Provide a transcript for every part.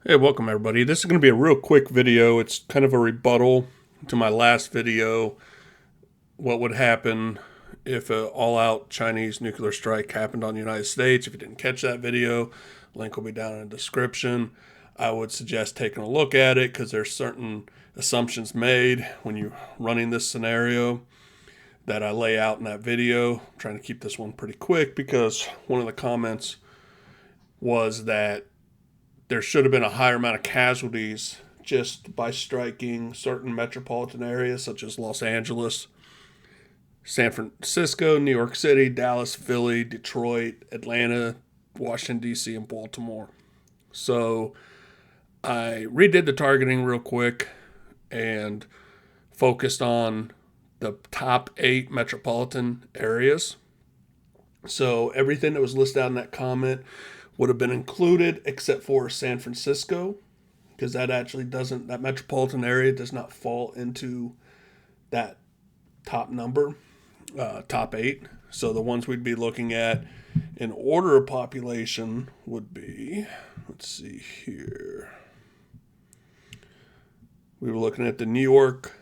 Hey, welcome everybody. This is going to be a real quick video. It's kind of a rebuttal to my last video. What would happen if an all-out Chinese nuclear strike happened on the United States? If you didn't catch that video, link will be down in the description. I would suggest taking a look at it because there's certain assumptions made when you're running this scenario that I lay out in that video. I'm trying to keep this one pretty quick because one of the comments was that there should have been a higher amount of casualties just by striking certain metropolitan areas such as Los Angeles, San Francisco, New York City, Dallas, Philly, Detroit, Atlanta, Washington, D.C., and Baltimore. So I redid the targeting real quick and focused on the top 8 metropolitan areas. So everything that was listed out in that comment would have been included except for San Francisco, because that actually doesn't, that metropolitan area does not fall into that top number, top 8. So the ones we'd be looking at in order of population would be, let's see here. We were looking at the Newark,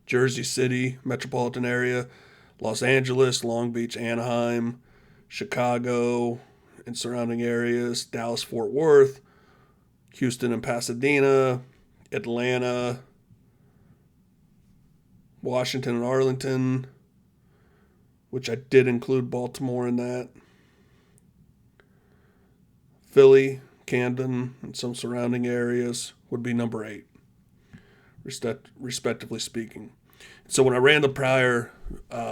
Jersey City metropolitan area, Los Angeles, Long Beach, Anaheim, Chicago and surrounding areas, Dallas, Fort Worth, Houston and Pasadena, Atlanta, Washington and Arlington, which I did include Baltimore in that, Philly, Camden, and some surrounding areas would be number 8, respectively speaking. So when I ran the prior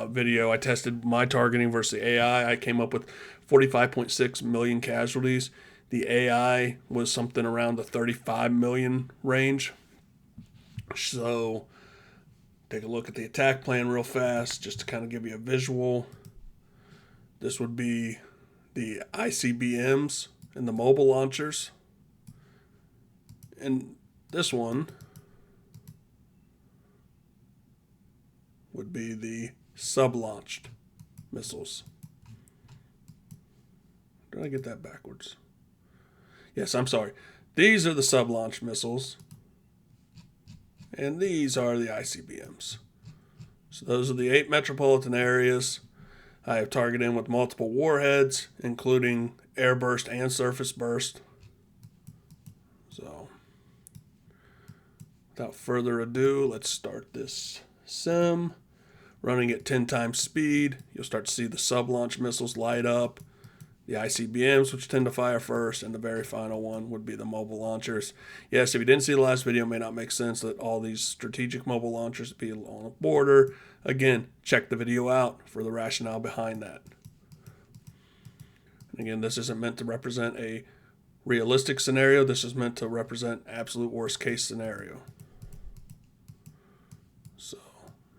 video, I tested my targeting versus the AI. I came up with 45.6 million casualties. The AI was something around the 35 million range. So take a look at the attack plan real fast just to kind of give you a visual. This would be the ICBMs and the mobile launchers. And this one would be the sub-launched missiles. Did I get that backwards? Yes, I'm sorry. These are the sub-launched missiles, and these are the ICBMs. So those are the 8 metropolitan areas. I have targeted with multiple warheads, including air burst and surface burst. So without further ado, let's start this sim. Running at 10 times speed, you'll start to see the sub-launch missiles light up, the ICBMs, which tend to fire first, and the very final one would be the mobile launchers. Yes, if you didn't see the last video, it may not make sense that all these strategic mobile launchers be on a border. Again, check the video out for the rationale behind that. And again, this isn't meant to represent a realistic scenario. This is meant to represent absolute worst case scenario. So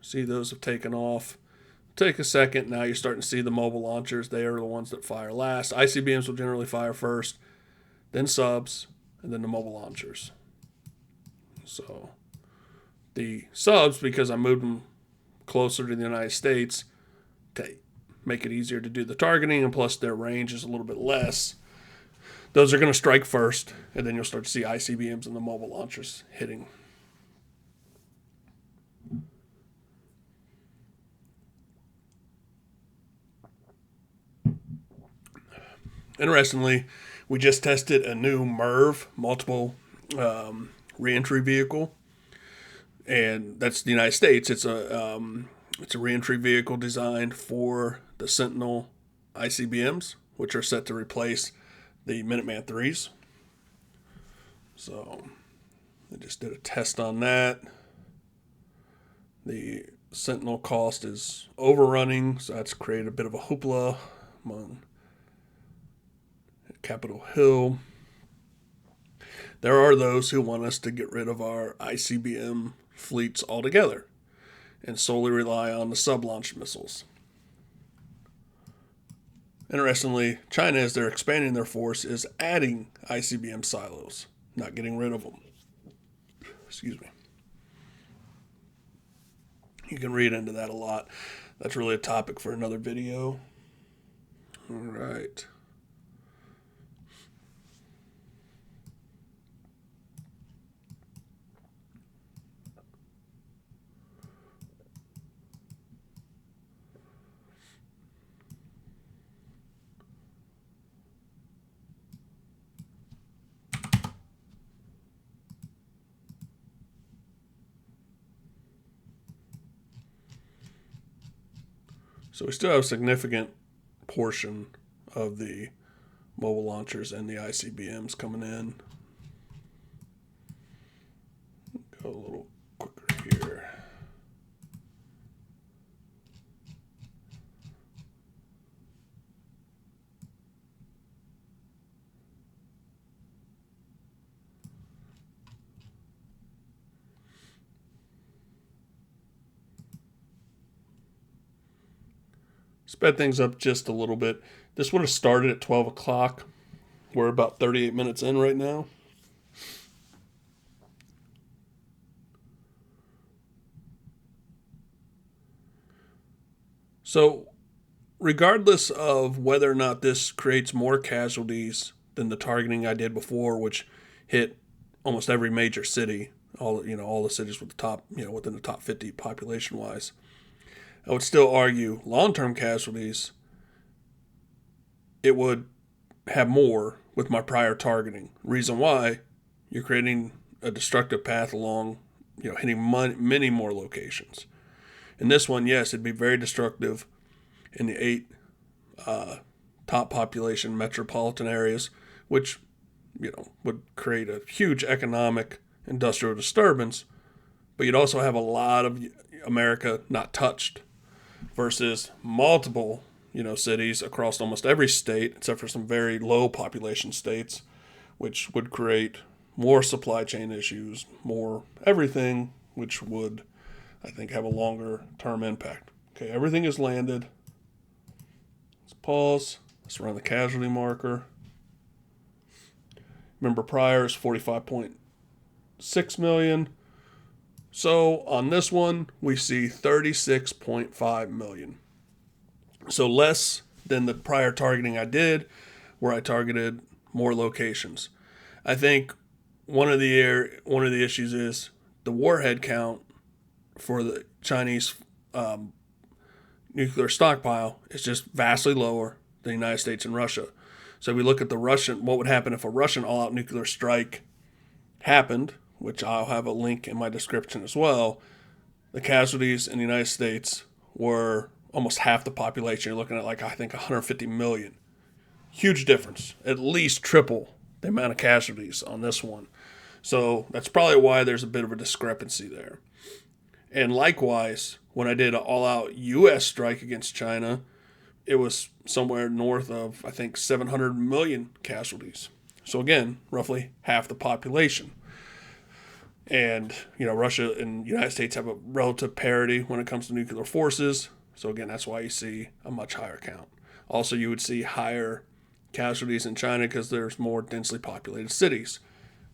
see, those have taken off. Take a second. Now you're starting to see the mobile launchers. They are the ones that fire last. ICBMs will generally fire first, then subs, and then the mobile launchers. So the subs, because I moved them closer to the United States to make it easier to do the targeting, and plus their range is a little bit less, those are going to strike first, and then you'll start to see ICBMs and the mobile launchers hitting. Interestingly, we just tested a new MIRV, multiple reentry vehicle, and that's the United States. It's a reentry vehicle designed for the Sentinel ICBMs, which are set to replace the Minuteman IIIs. So I just did a test on that. The Sentinel cost is overrunning, so that's created a bit of a hoopla among Capitol Hill. There are those who want us to get rid of our ICBM fleets altogether and solely rely on the sub-launch missiles. Interestingly, China, as they're expanding their force, is adding ICBM silos, not getting rid of them. Excuse me. You can read into that a lot. That's really a topic for another video. All right. So we still have a significant portion of the mobile launchers and the ICBMs coming in. Go a little quicker here. Sped things up just a little bit. This would have started at 12 o'clock. We're about 38 minutes in right now. So, regardless of whether or not this creates more casualties than the targeting I did before, which hit almost every major city, all the cities with the top, within the top 50 population wise, I would still argue long-term casualties, it would have more with my prior targeting. Reason why, you're creating a destructive path along, hitting many more locations. In this one, yes, it'd be very destructive in the 8 top population metropolitan areas, which, would create a huge economic industrial disturbance. But you'd also have a lot of America not touched versus multiple, cities across almost every state, except for some very low population states, which would create more supply chain issues, more everything, which would, I think, have a longer term impact. Okay, everything is landed. Let's pause. Let's run the casualty marker. Remember, prior is 45.6 million. So on this one, we see 36.5 million. So less than the prior targeting I did, where I targeted more locations. I think one of the issues is the warhead count for the Chinese nuclear stockpile is just vastly lower than the United States and Russia. So we look at what would happen if a Russian all-out nuclear strike happened, which I'll have a link in my description as well. The casualties in the United States were almost half the population. You're looking at I think 150 million. Huge difference. At least triple the amount of casualties on this one. So that's probably why there's a bit of a discrepancy there. And likewise, when I did an all-out U.S. strike against China, it was somewhere north of, I think, 700 million casualties. So again, roughly half the population. And, Russia and the United States have a relative parity when it comes to nuclear forces. So again, that's why you see a much higher count. Also, you would see higher casualties in China because there's more densely populated cities.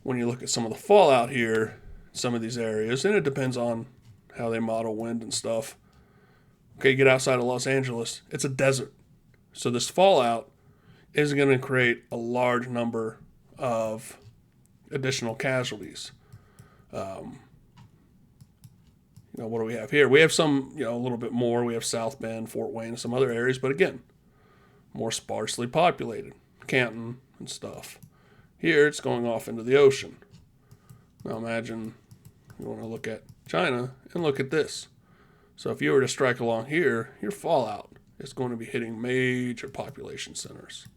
When you look at some of the fallout here, some of these areas, and it depends on how they model wind and stuff. Okay, you get outside of Los Angeles, it's a desert. So this fallout is going to create a large number of additional casualties. What do we have here? We have some, a little bit more. We have South Bend, Fort Wayne, and some other areas, but again, more sparsely populated. Canton and stuff. Here, it's going off into the ocean. Now imagine you want to look at China and look at this. So if you were to strike along here, your fallout is going to be hitting major population centers.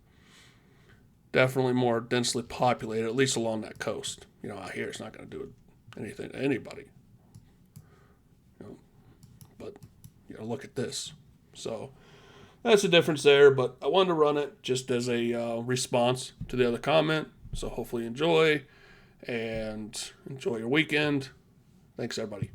Definitely more densely populated, at least along that coast. Out here, it's not going to do anything to anybody. But look at this. So that's the difference there. But I wanted to run it just as a response to the other comment. So hopefully enjoy and enjoy your weekend. Thanks, everybody.